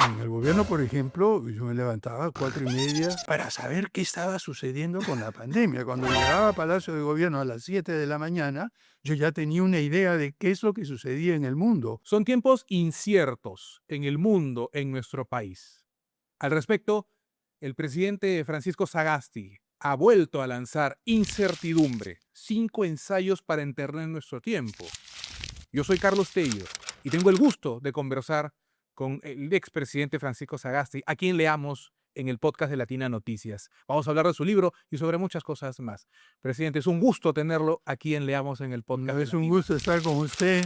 En el gobierno, por ejemplo, yo me levantaba a 4:30 para saber qué estaba sucediendo con la pandemia. Cuando llegaba a Palacio de Gobierno a las 7 de la mañana, yo ya tenía una idea de qué es lo que sucedía en el mundo. Son tiempos inciertos en el mundo, en nuestro país. Al respecto, el presidente Francisco Sagasti ha vuelto a lanzar Incertidumbre, 5 ensayos para entender nuestro tiempo. Yo soy Carlos Tello y tengo el gusto de conversar con el expresidente Francisco Sagasti, a quien leamos en el podcast de Latina Noticias. Vamos a hablar de su libro y sobre muchas cosas más. Presidente, es un gusto tenerlo aquí en Leamos en el podcast de Es un Latina. gusto estar con usted.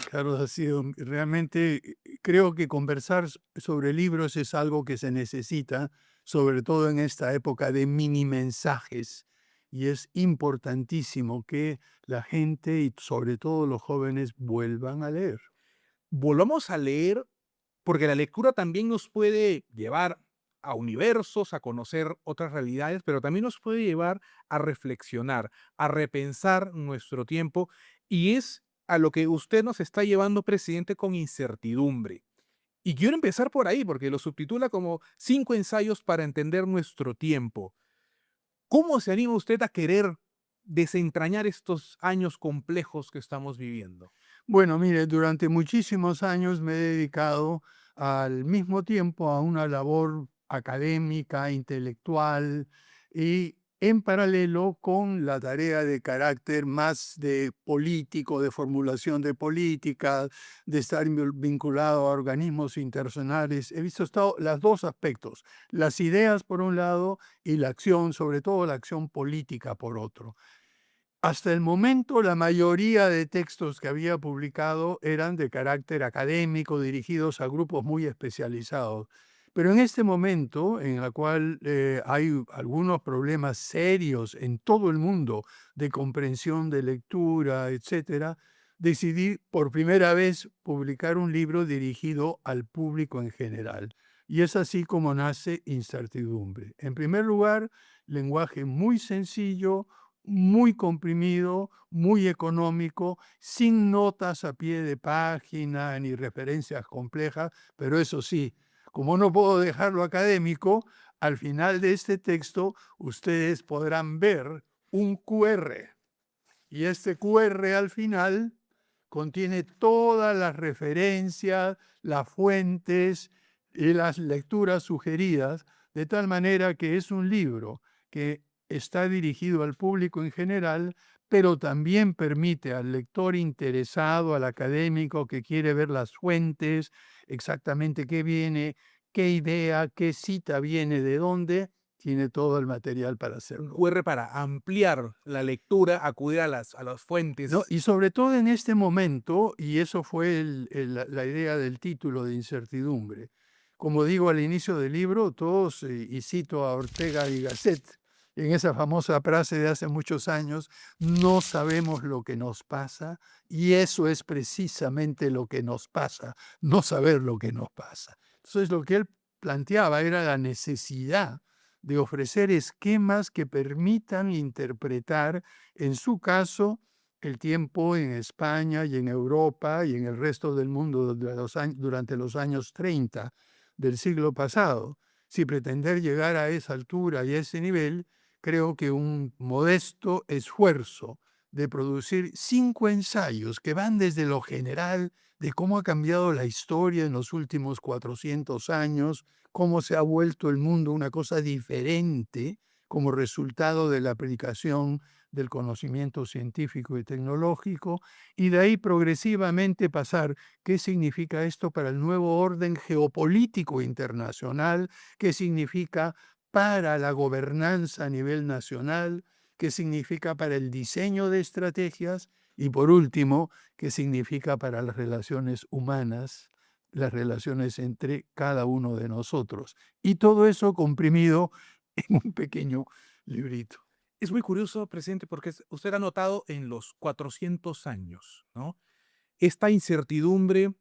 Carlos, ha sido realmente, creo que conversar sobre libros es algo que se necesita, sobre todo en esta época de mini mensajes. Y es importantísimo que la gente y sobre todo los jóvenes vuelvan a leer. Volvamos a leer porque la lectura también nos puede llevar a universos, a conocer otras realidades, pero también nos puede llevar a reflexionar, a repensar nuestro tiempo, y es a lo que usted nos está llevando, presidente, con Incertidumbre. Y quiero empezar por ahí, porque lo subtitula como 5 ensayos para entender nuestro tiempo. ¿Cómo se anima usted a querer desentrañar estos años complejos que estamos viviendo? Bueno, mire, durante muchísimos años me he dedicado al mismo tiempo a una labor académica, intelectual y en paralelo con la tarea de carácter más de político, de formulación de políticas, de estar vinculado a organismos internacionales. He visto los dos aspectos, las ideas por un lado y la acción, sobre todo la acción política por otro. Hasta el momento, la mayoría de textos que había publicado eran de carácter académico, dirigidos a grupos muy especializados. Pero en este momento, en el cual hay algunos problemas serios en todo el mundo de comprensión de lectura, etcétera, decidí por primera vez publicar un libro dirigido al público en general. Y es así como nace Incertidumbre. En primer lugar, lenguaje muy sencillo, muy comprimido, muy económico, sin notas a pie de página ni referencias complejas, pero eso sí, como no puedo dejarlo académico, al final de este texto ustedes podrán ver un QR y este QR al final contiene todas las referencias, las fuentes y las lecturas sugeridas, de tal manera que es un libro que está dirigido al público en general, pero también permite al lector interesado, al académico que quiere ver las fuentes, exactamente qué viene, qué idea, qué cita viene, de dónde, tiene todo el material para Un hacerlo. QR para ampliar la lectura, acudir a las ¿No? fuentes. Y sobre todo en este momento, y eso fue la idea del título de Incertidumbre. Como digo al inicio del libro, todos, y cito a Ortega y Gasset, en esa famosa frase de hace muchos años, no sabemos lo que nos pasa, y eso es precisamente lo que nos pasa, no saber lo que nos pasa. Entonces lo que él planteaba era la necesidad de ofrecer esquemas que permitan interpretar, en su caso, el tiempo en España y en Europa y en el resto del mundo durante los años 30 del siglo pasado. Si pretender llegar a esa altura y a ese nivel, creo que un modesto esfuerzo de producir 5 ensayos que van desde lo general, de cómo ha cambiado la historia en los últimos 400 años, cómo se ha vuelto el mundo una cosa diferente como resultado de la aplicación del conocimiento científico y tecnológico, y de ahí progresivamente pasar qué significa esto para el nuevo orden geopolítico internacional, qué significa para la gobernanza a nivel nacional, qué significa para el diseño de estrategias y, por último, qué significa para las relaciones humanas, las relaciones entre cada uno de nosotros. Y todo eso comprimido en un pequeño librito. Es muy curioso, presidente, porque usted ha notado en los 400 años, ¿no? Esta incertidumbre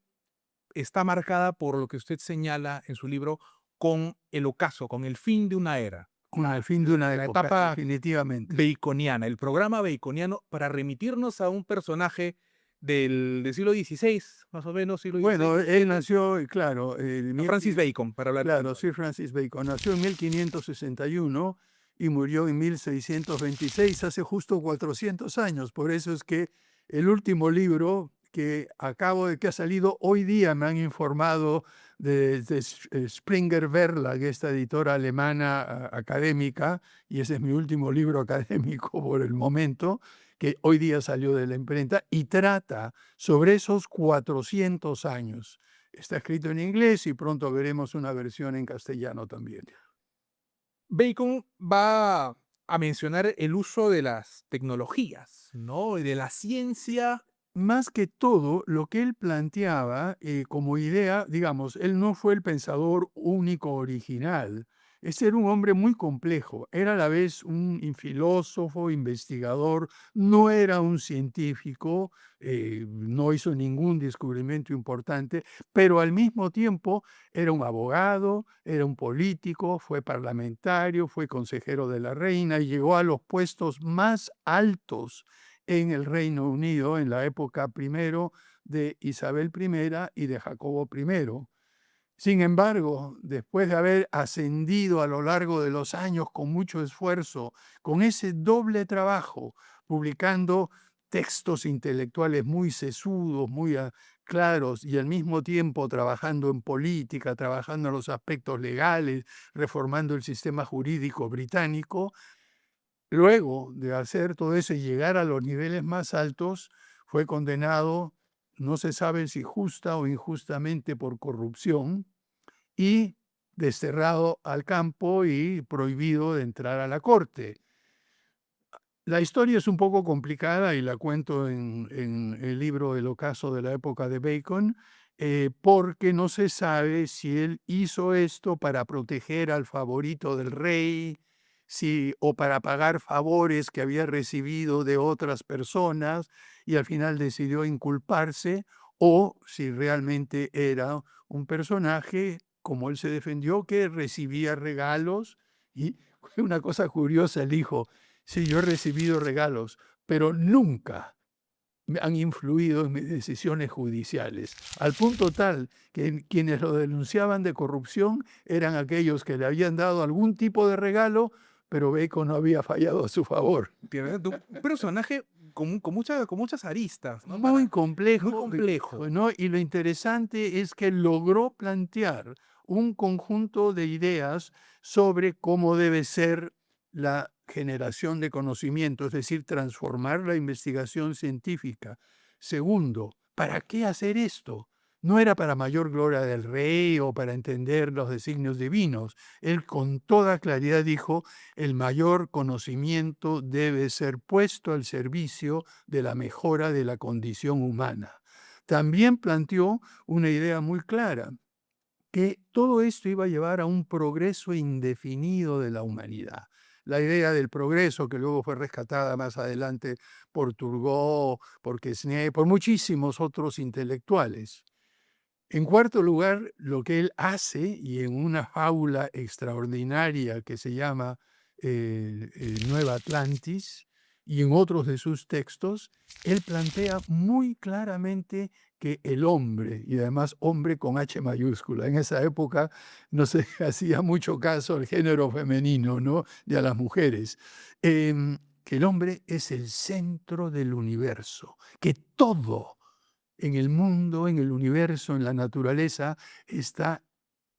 está marcada por lo que usted señala en su libro con el ocaso, con el fin de una era, Al fin de una la época, etapa definitivamente. baconiana, el programa baconiano, para remitirnos a un personaje del siglo XVI, más o menos, siglo XVI, Bueno, él XVII. nació, claro, Francis Bacon, para hablar claro, español. Sir Francis Bacon, nació en 1561 y murió en 1626, hace justo 400 años. Por eso es que el último libro que ha salido hoy día, me han informado de Springer Verlag, esta editora alemana académica, y ese es mi último libro académico por el momento, que hoy día salió de la imprenta y trata sobre esos 400 años. Está escrito en inglés y pronto veremos una versión en castellano también. Bacon va a mencionar el uso de las tecnologías, ¿no? Y de la ciencia. Más que todo, lo que él planteaba como idea, digamos, él no fue el pensador único original. Ese era un hombre muy complejo. Era a la vez un filósofo, investigador, no era un científico, no hizo ningún descubrimiento importante, pero al mismo tiempo era un abogado, era un político, fue parlamentario, fue consejero de la reina y llegó a los puestos más altos en el Reino Unido en la época primero de Isabel I y de Jacobo I. Sin embargo, después de haber ascendido a lo largo de los años con mucho esfuerzo, con ese doble trabajo, publicando textos intelectuales muy sesudos, muy claros, y al mismo tiempo trabajando en política, trabajando en los aspectos legales, reformando el sistema jurídico británico, luego de hacer todo eso y llegar a los niveles más altos, fue condenado, no se sabe si justa o injustamente por corrupción, y desterrado al campo y prohibido de entrar a la corte. La historia es un poco complicada y la cuento en el libro El ocaso de la época de Bacon, porque no se sabe si él hizo esto para proteger al favorito del rey, o para pagar favores que había recibido de otras personas y al final decidió inculparse, o si realmente era un personaje, como él se defendió, que recibía regalos. Y una cosa curiosa, él dijo: sí, yo he recibido regalos, pero nunca me han influido en mis decisiones judiciales, al punto tal que quienes lo denunciaban de corrupción eran aquellos que le habían dado algún tipo de regalo, pero Bacon no había fallado a su favor. Un personaje con muchas aristas, ¿no? Muy Muy complejo, complejo. ¿no? Y lo interesante es que logró plantear un conjunto de ideas sobre cómo debe ser la generación de conocimiento, es decir, transformar la investigación científica. Segundo, ¿para qué hacer esto? No era para mayor gloria del rey o para entender los designios divinos. Él con toda claridad dijo: el mayor conocimiento debe ser puesto al servicio de la mejora de la condición humana. También planteó una idea muy clara, que todo esto iba a llevar a un progreso indefinido de la humanidad. La idea del progreso, que luego fue rescatada más adelante por Turgot, por Quesnay, por muchísimos otros intelectuales. En cuarto lugar, lo que él hace, y en una fábula extraordinaria que se llama Nueva Atlantis, y en otros de sus textos, él plantea muy claramente que el hombre, y además hombre con H mayúscula, en esa época no se hacía mucho caso al género femenino, ¿no? Y a las mujeres, que el hombre es el centro del universo, que todo en el mundo, en el universo, en la naturaleza, está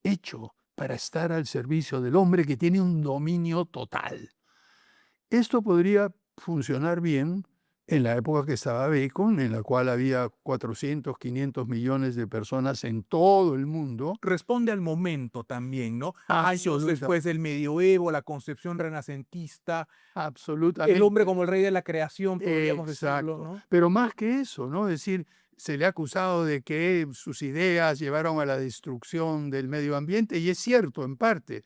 hecho para estar al servicio del hombre, que tiene un dominio total. Esto podría funcionar bien en la época que estaba Bacon, en la cual había 400, 500 millones de personas en todo el mundo. Responde al momento también, ¿no? Años Absoluta, después del medioevo, la concepción renacentista, el absolutamente. hombre como el rey de la creación, podríamos decirlo, Exacto. ¿no? Pero más que eso, ¿no? Es decir, se le ha acusado de que sus ideas llevaron a la destrucción del medio ambiente, y es cierto en parte,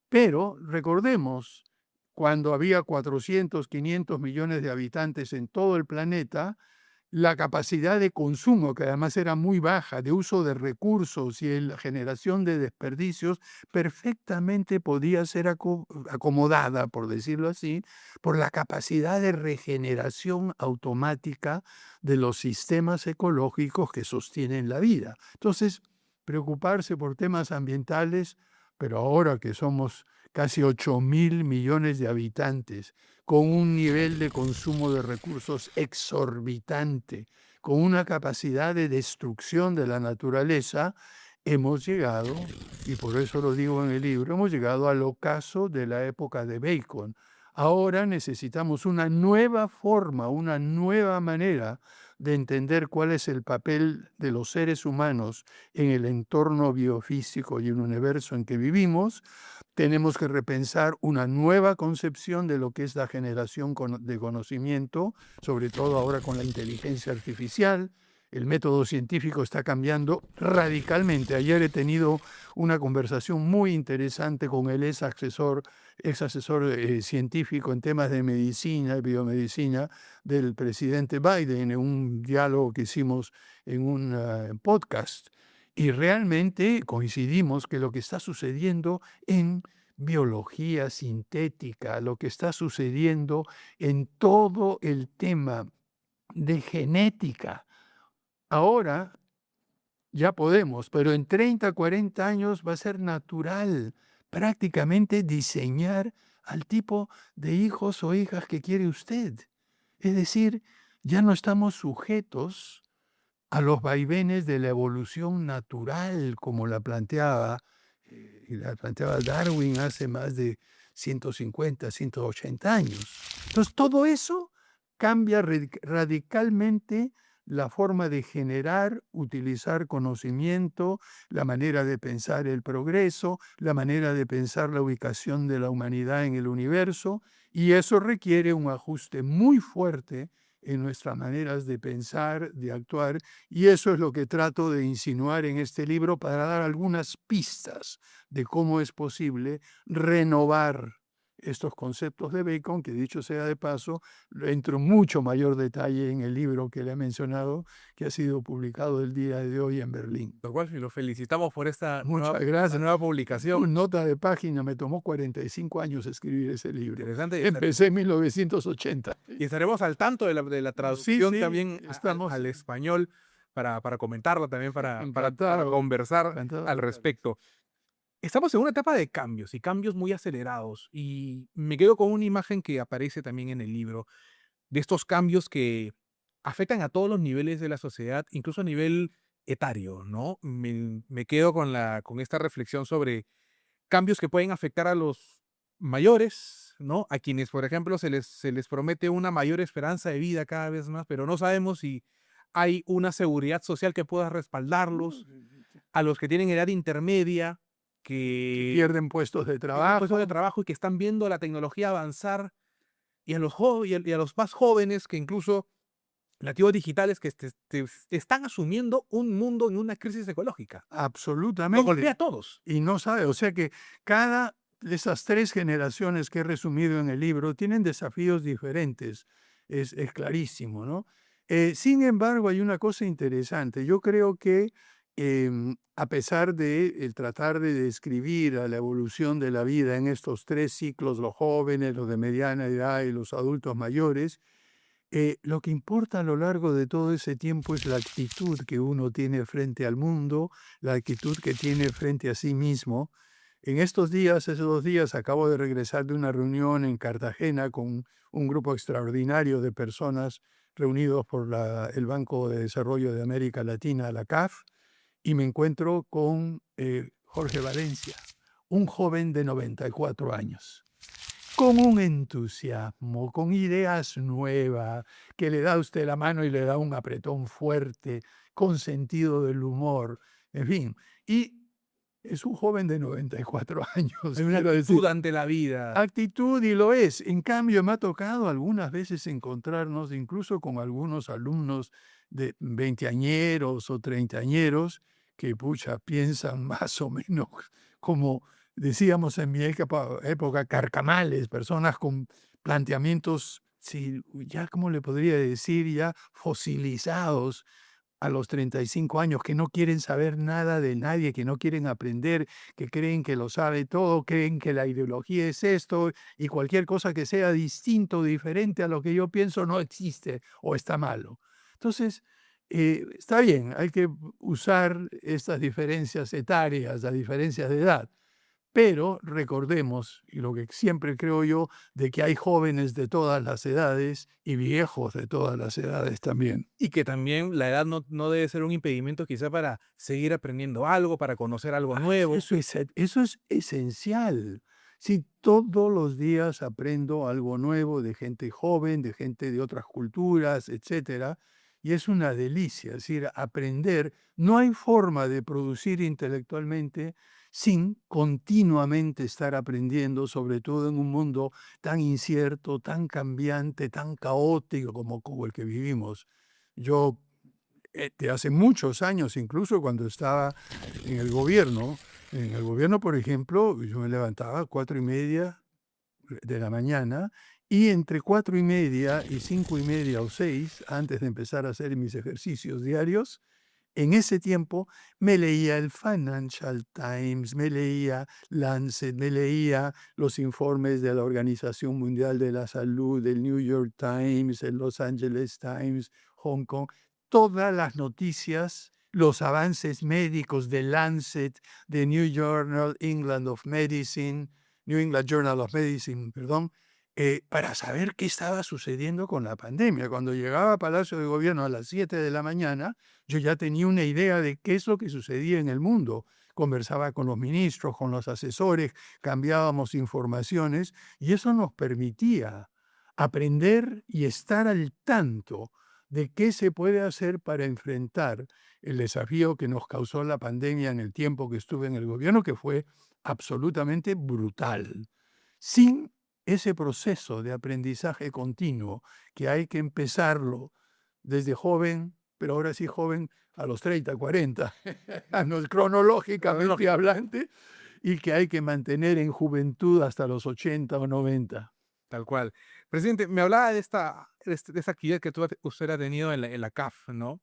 pero recordemos, cuando había 400, 500 millones de habitantes en todo el planeta, la capacidad de consumo, que además era muy baja, de uso de recursos y la generación de desperdicios, perfectamente podía ser acomodada, por decirlo así, por la capacidad de regeneración automática de los sistemas ecológicos que sostienen la vida. Entonces, preocuparse por temas ambientales, pero ahora que somos casi 8.000 millones de habitantes, con un nivel de consumo de recursos exorbitante, con una capacidad de destrucción de la naturaleza, hemos llegado, y por eso lo digo en el libro, hemos llegado al ocaso de la época de Bacon. Ahora necesitamos una nueva forma, una nueva manera de entender cuál es el papel de los seres humanos en el entorno biofísico y el universo en que vivimos. Tenemos que repensar una nueva concepción de lo que es la generación de conocimiento, sobre todo ahora con la inteligencia artificial. El método científico está cambiando radicalmente. Ayer he tenido una conversación muy interesante con el ex asesor científico en temas de medicina y biomedicina del presidente Biden, en un diálogo que hicimos en un podcast. Y realmente coincidimos que lo que está sucediendo en biología sintética, lo que está sucediendo en todo el tema de genética, ahora ya podemos, pero en 30, 40 años va a ser natural prácticamente diseñar al tipo de hijos o hijas que quiere usted. Es decir, ya no estamos sujetos a los vaivenes de la evolución natural, como la planteaba Darwin hace más de 150, 180 años. Entonces, todo eso cambia radicalmente la forma de generar, utilizar conocimiento, la manera de pensar el progreso, la manera de pensar la ubicación de la humanidad en el universo, y eso requiere un ajuste muy fuerte en nuestras maneras de pensar, de actuar, y eso es lo que trato de insinuar en este libro para dar algunas pistas de cómo es posible renovar estos conceptos de Bacon, que dicho sea de paso, entro en mucho mayor detalle en el libro que le he mencionado, que ha sido publicado el día de hoy en Berlín. Lo cual lo felicitamos por esta Muchas esta gracias. nueva publicación. Nota de página, me tomó 45 años escribir ese libro. Interesante. Empecé en 1980. Y estaremos al tanto de la Sí, traducción sí, también estamos al español para comentarla también, para encantado, conversar encantado. al respecto. Estamos en una etapa de cambios y cambios muy acelerados, y me quedo con una imagen que aparece también en el libro de estos cambios que afectan a todos los niveles de la sociedad, incluso a nivel etario, ¿no? Me quedo con esta reflexión sobre cambios que pueden afectar a los mayores, ¿no? A quienes, por ejemplo, se les promete una mayor esperanza de vida cada vez más, pero no sabemos si hay una seguridad social que pueda respaldarlos. A los que tienen edad intermedia, que Pierden puestos de tienen puestos de trabajo. trabajo y que están viendo la tecnología avanzar, y a los más jóvenes que incluso nativos digitales que están asumiendo un mundo en una crisis ecológica. Nos Absolutamente. golpea a todos. Y no sabe, o sea que cada de esas 3 generaciones que he resumido en el libro tienen desafíos diferentes, es clarísimo, ¿no? Sin embargo, hay una cosa interesante. Yo creo que, a pesar de el tratar de describir a la evolución de la vida en estos 3 ciclos, los jóvenes, los de mediana edad y los adultos mayores, lo que importa a lo largo de todo ese tiempo es la actitud que uno tiene frente al mundo, la actitud que tiene frente a sí mismo. En estos días, esos 2 días, acabo de regresar de una reunión en Cartagena con un grupo extraordinario de personas reunidos por el Banco de Desarrollo de América Latina, la CAF, y me encuentro con Jorge Valencia, un joven de 94 años, con un entusiasmo, con ideas nuevas, que le da a usted la mano y le da un apretón fuerte, con sentido del humor, en fin. Y es un joven de 94 años, Hay una quiero decir. actitud ante la vida. Actitud, y lo es. En cambio, me ha tocado algunas veces encontrarnos incluso con algunos alumnos de veinteañeros o treintañeros que, pucha, piensan más o menos como decíamos en mi época, carcamales, personas con planteamientos sí, ya, ¿cómo le podría decir? Ya fosilizados a los 35 años, que no quieren saber nada de nadie, que no quieren aprender, que creen que lo sabe todo, creen que la ideología es esto y cualquier cosa que sea distinto, diferente a lo que yo pienso no existe o está malo. Entonces, está bien, hay que usar estas diferencias etarias, las diferencias de edad, pero recordemos, y lo que siempre creo yo, de que hay jóvenes de todas las edades y viejos de todas las edades también. Y que también la edad no debe ser un impedimento quizá para seguir aprendiendo algo, para conocer algo nuevo. Eso es esencial. Si todos los días aprendo algo nuevo de gente joven, de gente de otras culturas, etcétera, y es una delicia, es decir, aprender, no hay forma de producir intelectualmente sin continuamente estar aprendiendo, sobre todo en un mundo tan incierto, tan cambiante, tan caótico como el que vivimos. Yo, de hace muchos años, incluso cuando estaba en el gobierno, por ejemplo, yo me levantaba a 4:30 de la mañana y entre 4:30 y 5:30 o 6, antes de empezar a hacer mis ejercicios diarios, en ese tiempo me leía el Financial Times, me leía Lancet, me leía los informes de la Organización Mundial de la Salud, del New York Times, el Los Angeles Times, Hong Kong, todas las noticias, los avances médicos de Lancet, de New England Journal of Medicine, perdón, para saber qué estaba sucediendo con la pandemia. Cuando llegaba a Palacio de Gobierno a las 7 de la mañana, yo ya tenía una idea de qué es lo que sucedía en el mundo. Conversaba con los ministros, con los asesores, cambiábamos informaciones y eso nos permitía aprender y estar al tanto de qué se puede hacer para enfrentar el desafío que nos causó la pandemia en el tiempo que estuve en el gobierno, que fue absolutamente brutal. Sin ese proceso de aprendizaje continuo, que hay que empezarlo desde joven, pero ahora sí joven a los 30, 40, años cronológicamente hablante, y que hay que mantener en juventud hasta los 80 o 90. Tal cual. Presidente, me hablaba de esta actividad que usted ha tenido en la CAF, ¿no?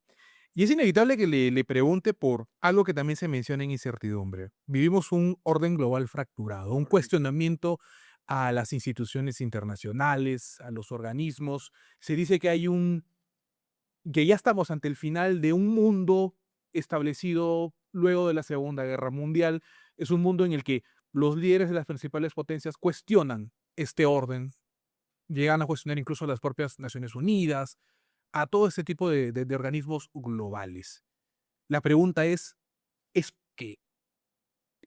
Y es inevitable que le pregunte por algo que también se menciona en incertidumbre. Vivimos un orden global fracturado, un cuestionamiento a las instituciones internacionales, a los organismos. Se dice que que ya estamos ante el final de un mundo establecido luego de la Segunda Guerra Mundial. Es un mundo en el que los líderes de las principales potencias cuestionan este orden, llegan a cuestionar incluso a las propias Naciones Unidas, a todo este tipo de organismos globales. La pregunta es que,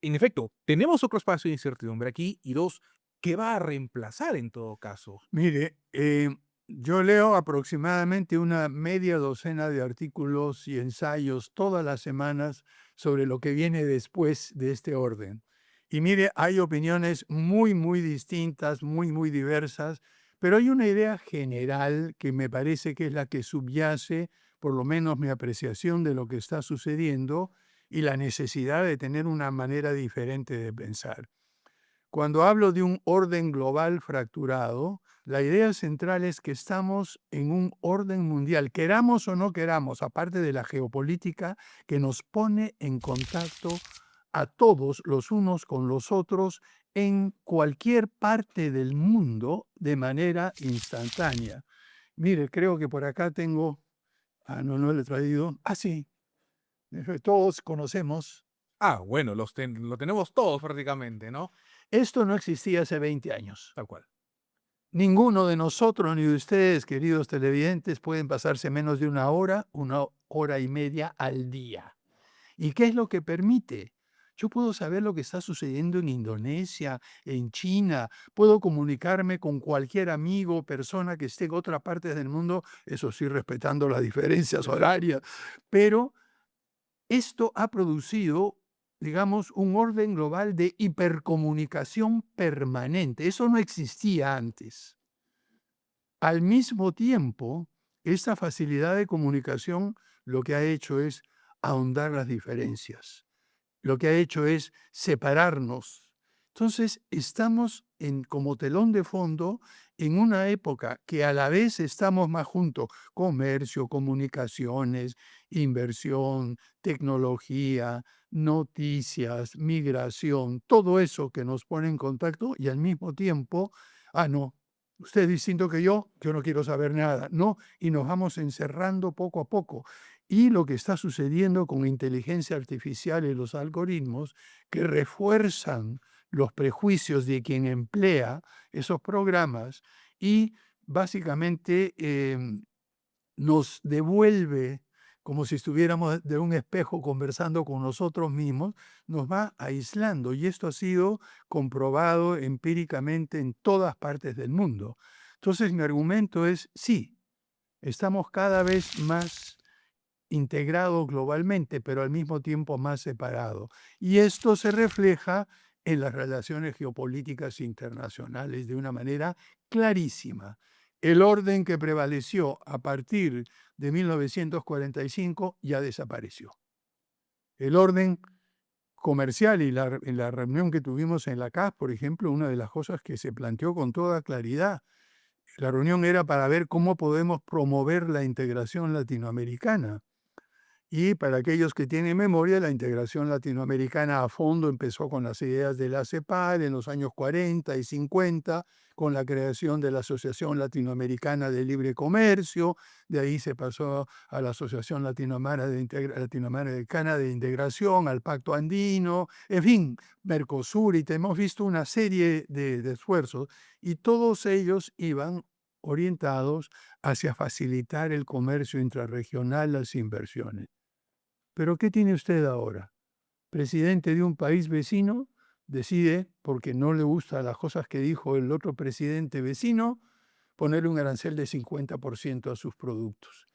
en efecto, tenemos otro espacio de incertidumbre aquí y dos, ¿qué va a reemplazar en todo caso? Mire, yo leo aproximadamente una media docena de artículos y ensayos todas las semanas sobre lo que viene después de este orden. Y mire, hay opiniones muy, muy distintas, muy, muy diversas, pero hay una idea general que me parece que es la que subyace, por lo menos mi apreciación de lo que está sucediendo y la necesidad de tener una manera diferente de pensar. Cuando hablo de un orden global fracturado, la idea central es que estamos en un orden mundial, queramos o no queramos, aparte de la geopolítica que nos pone en contacto a todos los unos con los otros en cualquier parte del mundo de manera instantánea. Mire, creo que por acá tengo, no, no lo he traído, sí, todos conocemos. Bueno, lo tenemos todos prácticamente, ¿no? Esto no existía hace 20 años. Tal cual. Ninguno de nosotros ni de ustedes, queridos televidentes, pueden pasarse menos de una hora y media al día. ¿Y qué es lo que permite? Yo puedo saber lo que está sucediendo en Indonesia, en China, puedo comunicarme con cualquier amigo o persona que esté en otra parte del mundo, eso sí, respetando las diferencias horarias, pero esto ha producido, digamos, un orden global de hipercomunicación permanente. Eso no existía antes. Al mismo tiempo, esta facilidad de comunicación lo que ha hecho es ahondar las diferencias, lo que ha hecho es separarnos. Entonces, estamos como telón de fondo en una época que a la vez estamos más juntos, comercio, comunicaciones, inversión, tecnología, noticias, migración, todo eso que nos pone en contacto y al mismo tiempo, no, usted es distinto que yo no quiero saber nada, no, y nos vamos encerrando poco a poco. Y lo que está sucediendo con la inteligencia artificial y los algoritmos que refuerzan los prejuicios de quien emplea esos programas y básicamente nos devuelve como si estuviéramos de un espejo conversando con nosotros mismos, nos va aislando y esto ha sido comprobado empíricamente en todas partes del mundo. Entonces mi argumento es, sí, estamos cada vez más integrados globalmente, pero al mismo tiempo más separados. Y esto se refleja en las relaciones geopolíticas internacionales de una manera clarísima. El orden que prevaleció a partir de 1945 ya desapareció. El orden comercial y en la reunión que tuvimos en la CAS, por ejemplo, una de las cosas que se planteó con toda claridad, la reunión era para ver cómo podemos promover la integración latinoamericana. Y para aquellos que tienen memoria, la integración latinoamericana a fondo empezó con las ideas de la CEPAL en los años 40 y 50, con la creación de la Asociación Latinoamericana de Libre Comercio, de ahí se pasó a la Asociación Latinoamericana de Integración, al Pacto Andino, en fin, Mercosur, y hemos visto una serie de esfuerzos, y todos ellos iban orientados hacia facilitar el comercio intrarregional, las inversiones. Pero ¿qué tiene usted ahora? Presidente de un país vecino decide, porque no le gustan las cosas que dijo el otro presidente vecino, ponerle un arancel de 50% a sus productos.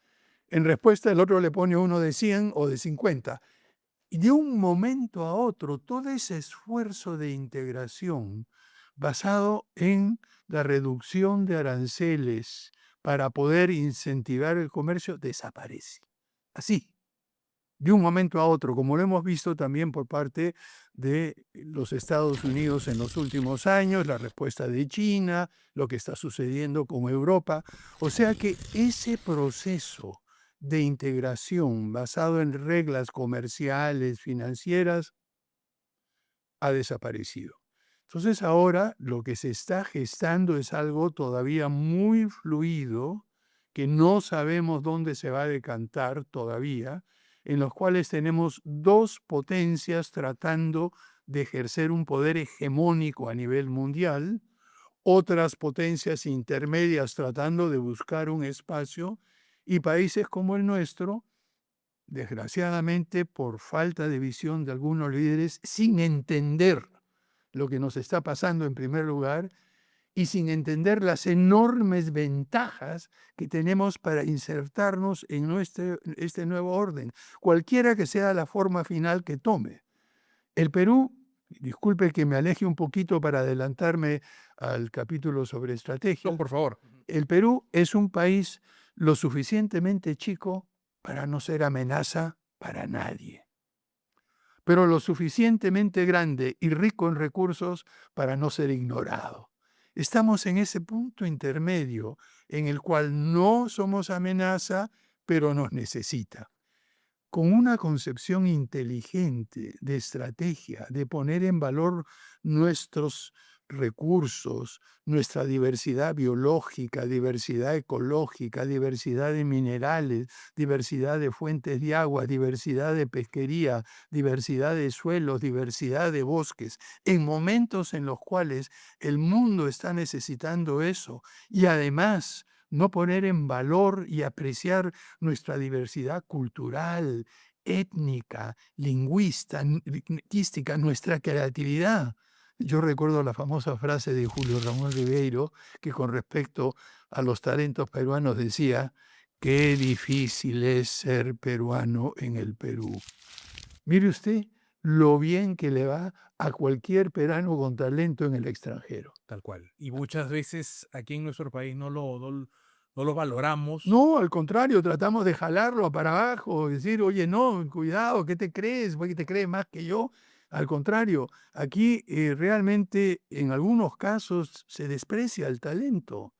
En respuesta, el otro le pone uno de 100 o de 50. Y de un momento a otro, todo ese esfuerzo de integración basado en la reducción de aranceles para poder incentivar el comercio desaparece. Así, de un momento a otro, como lo hemos visto también por parte de los Estados Unidos en los últimos años, la respuesta de China, lo que está sucediendo con Europa. O sea que ese proceso de integración basado en reglas comerciales, financieras, ha desaparecido. Entonces ahora lo que se está gestando es algo todavía muy fluido, que no sabemos dónde se va a decantar todavía, en los cuales tenemos dos potencias tratando de ejercer un poder hegemónico a nivel mundial, otras potencias intermedias tratando de buscar un espacio, y países como el nuestro, desgraciadamente por falta de visión de algunos líderes, sin entender lo que nos está pasando en primer lugar y sin entender las enormes ventajas que tenemos para insertarnos en este nuevo orden, cualquiera que sea la forma final que tome. El Perú, disculpe que me aleje un poquito para adelantarme al capítulo sobre No, estrategia, por favor. el Perú es un país lo suficientemente chico para no ser amenaza para nadie, pero lo suficientemente grande y rico en recursos para no ser ignorado. Estamos en ese punto intermedio en el cual no somos amenaza, pero nos necesita. Con una concepción inteligente de estrategia, de poner en valor nuestros recursos, nuestra diversidad biológica, diversidad ecológica, diversidad de minerales, diversidad de fuentes de agua, diversidad de pesquería, diversidad de suelos, diversidad de bosques, en momentos en los cuales el mundo está necesitando eso, y además no poner en valor y apreciar nuestra diversidad cultural, étnica, lingüística, nuestra creatividad. Yo recuerdo la famosa frase de Julio Ramón Ribeiro, que con respecto a los talentos peruanos decía, qué difícil es ser peruano en el Perú. Mire usted lo bien que le va a cualquier peruano con talento en el extranjero. Tal cual. Y muchas veces aquí en nuestro país no lo valoramos. No, al contrario, tratamos de jalarlo para abajo, decir, oye, no, cuidado, ¿qué te crees? ¿Qué te crees más que yo? Al contrario, aquí realmente en algunos casos se desprecia el talento.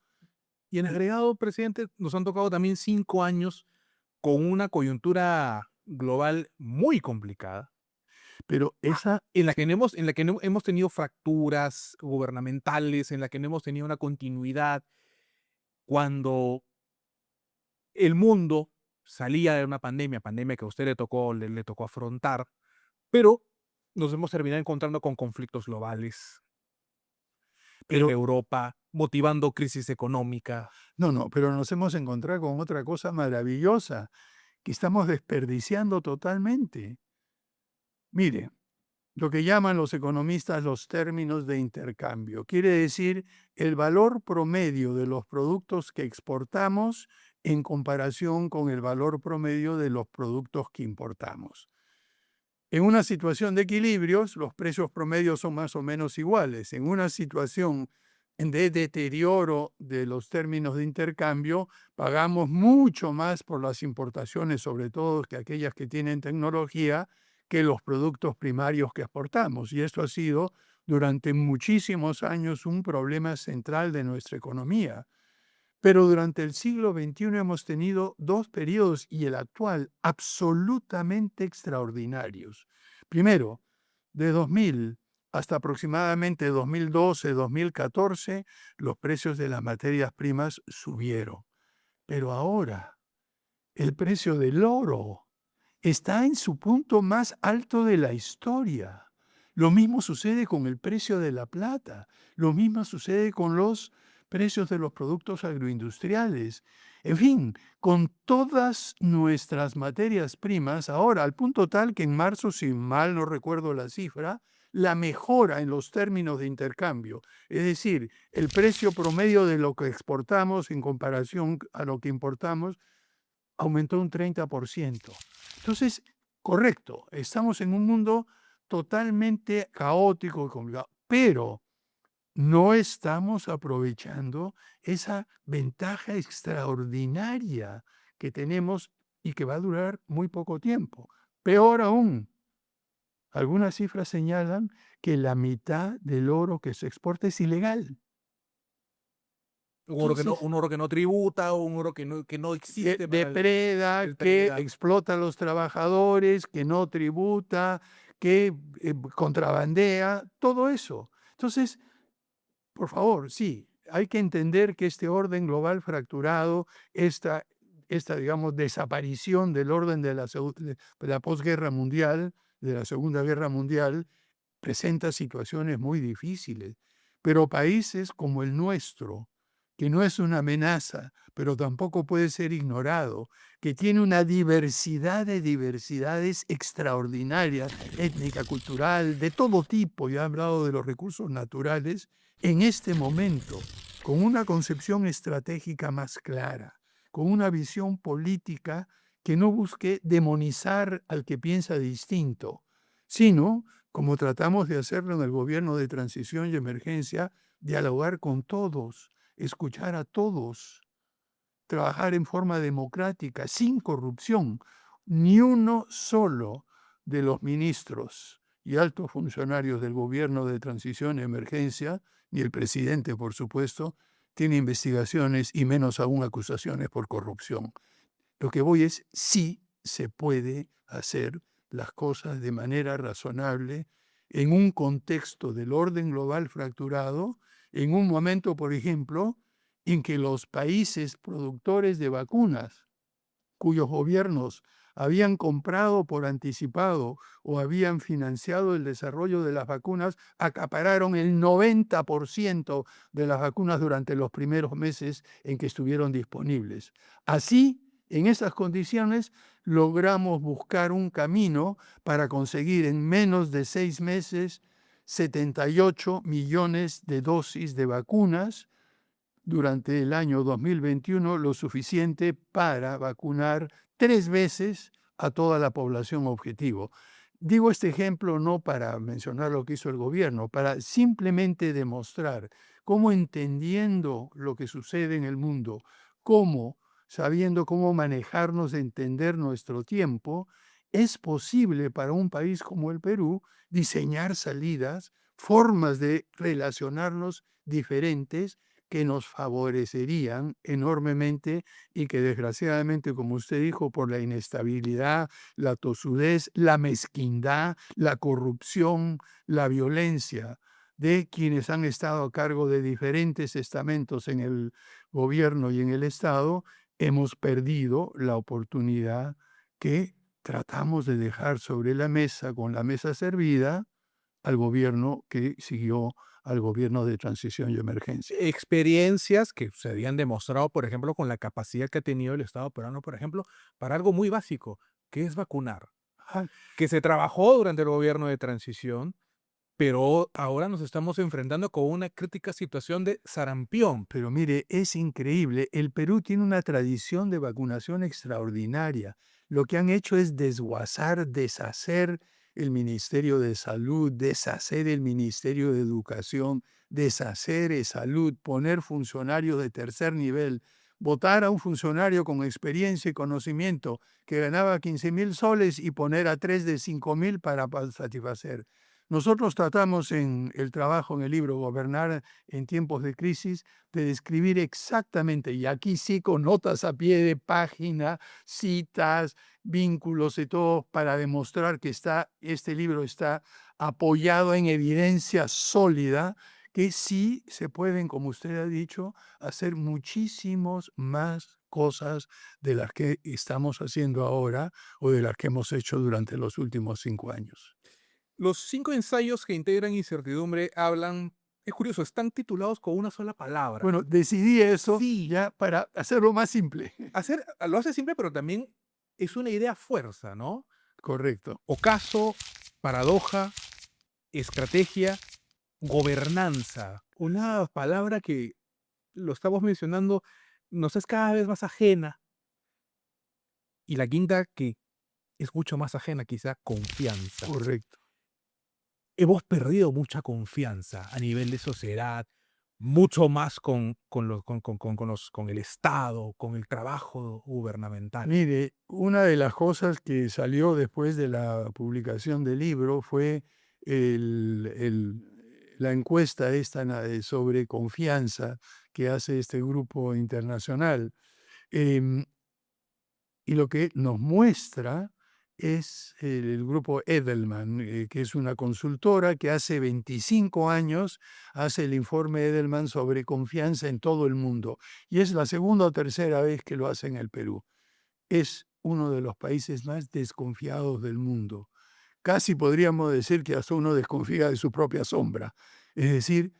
Y en agregado, presidente, nos han tocado también 5 años con una coyuntura global muy complicada, Pero esa, en la que no hemos tenido fracturas gubernamentales, en la que no hemos tenido una continuidad. Cuando el mundo salía de una pandemia, pandemia que a usted le tocó afrontar, pero nos hemos terminado encontrando con conflictos globales en pero Europa, motivando crisis económica. no, no, pero nos hemos encontrado con otra cosa maravillosa que estamos desperdiciando totalmente. Mire, lo que llaman los economistas los términos de intercambio. Quiere decir el valor promedio de los productos que exportamos en comparación con el valor promedio de los productos que importamos. En una situación de equilibrios, los precios promedios son más o menos iguales. En una situación de deterioro de los términos de intercambio, pagamos mucho más por las importaciones, sobre todo que aquellas que tienen tecnología, que los productos primarios que exportamos. Y esto ha sido durante muchísimos años un problema central de nuestra economía. Pero durante el siglo XXI hemos tenido dos periodos y el actual absolutamente extraordinarios. Primero, de 2000 hasta aproximadamente 2012, 2014, los precios de las materias primas subieron. Pero ahora, el precio del oro está en su punto más alto de la historia. Lo mismo sucede con el precio de la plata, lo mismo sucede con los precios de los productos agroindustriales. En fin, con todas nuestras materias primas, ahora al punto tal que en marzo, si mal no recuerdo la cifra, la mejora en los términos de intercambio, es decir, el precio promedio de lo que exportamos en comparación a lo que importamos, aumentó un 30%. Entonces, correcto, estamos en un mundo totalmente caótico y complicado, pero no estamos aprovechando esa ventaja extraordinaria que tenemos y que va a durar muy poco tiempo. Peor aún, algunas cifras señalan que la mitad del oro que se exporta es ilegal. Entonces, Un oro que no tributa, un oro que no que existe para depreda, el que preda. explota a los trabajadores, que no tributa, que contrabandea, todo eso. Entonces, por favor, sí, hay que entender que este orden global fracturado, digamos, desaparición del orden de la posguerra mundial, de la Segunda Guerra Mundial, presenta situaciones muy difíciles, pero países como el nuestro, que no es una amenaza, pero tampoco puede ser ignorado, que tiene una diversidad de diversidades extraordinarias, étnica, cultural, de todo tipo, ya he hablado de los recursos naturales, en este momento, con una concepción estratégica más clara, con una visión política que no busque demonizar al que piensa distinto, sino como tratamos de hacerlo en el gobierno de transición y emergencia, dialogar con todos, escuchar a todos, trabajar en forma democrática, sin corrupción. Ni uno solo de los ministros y altos funcionarios del gobierno de transición y emergencia, ni el presidente, por supuesto, tiene investigaciones y menos aún acusaciones por corrupción. Lo que voy es, sí se puede hacer las cosas de manera razonable en un contexto del orden global fracturado, en un momento, por ejemplo, en que los países productores de vacunas, cuyos gobiernos habían comprado por anticipado o habían financiado el desarrollo de las vacunas, acapararon el 90% de las vacunas durante los primeros meses en que estuvieron disponibles. Así, en esas condiciones, logramos buscar un camino para conseguir en menos de 6 meses 78 millones de dosis de vacunas durante el año 2021, lo suficiente para vacunar 3 veces a toda la población objetivo. Digo este ejemplo no para mencionar lo que hizo el gobierno, para simplemente demostrar cómo, entendiendo lo que sucede en el mundo, cómo, sabiendo cómo manejarnos, entender nuestro tiempo, es posible para un país como el Perú diseñar salidas, formas de relacionarnos diferentes que nos favorecerían enormemente y que desgraciadamente, como usted dijo, por la inestabilidad, la tosudez, la mezquindad, la corrupción, la violencia de quienes han estado a cargo de diferentes estamentos en el gobierno y en el Estado, hemos perdido la oportunidad que tratamos de dejar sobre la mesa, con la mesa servida, al gobierno que siguió al gobierno de transición y emergencia. Experiencias que se habían demostrado, por ejemplo, con la capacidad que ha tenido el Estado peruano, por ejemplo, para algo muy básico, que es vacunar, Ah, que se trabajó durante el gobierno de transición, pero ahora nos estamos enfrentando con una crítica situación de sarampión. pero mire, es increíble. El Perú tiene una tradición de vacunación extraordinaria. Lo que han hecho es desguazar, deshacer el Ministerio de Salud, deshacer el Ministerio de Educación, deshacer de salud, poner funcionarios de tercer nivel, votar a un funcionario con experiencia y conocimiento que ganaba 15.000 soles y poner a tres de 5.000 para satisfacer. Nosotros tratamos en el trabajo, en el libro Gobernar en tiempos de crisis, de describir exactamente, y aquí sí con notas a pie de página, citas, vínculos y todo, para demostrar que este libro está apoyado en evidencia sólida, que sí se pueden, como usted ha dicho, hacer muchísimos más cosas de las que estamos haciendo ahora o de las que hemos hecho durante los últimos 5 años. Los 5 ensayos que integran Incertidumbre hablan, es curioso, están titulados con una sola palabra. Bueno, decidí eso Sí, ya para hacerlo más simple. lo hace simple, pero también es una idea fuerza, ¿no? Correcto. Ocaso, paradoja, estrategia, gobernanza. Una palabra que, lo estamos mencionando, nos es cada vez más ajena. Y la quinta, que es mucho más ajena quizá, confianza. Correcto. Hemos perdido mucha confianza a nivel de sociedad, mucho más con el Estado, con el trabajo gubernamental. Mire, una de las cosas que salió después de la publicación del libro fue la encuesta esta sobre confianza que hace este grupo internacional. Em, Y lo que nos muestra es el grupo Edelman, que es una consultora que hace 25 años hace el informe Edelman sobre confianza en todo el mundo. Y es la segunda o tercera vez que lo hace en el Perú. Es uno de los países más desconfiados del mundo. Casi podríamos decir que hasta uno desconfía de su propia sombra. Es decir,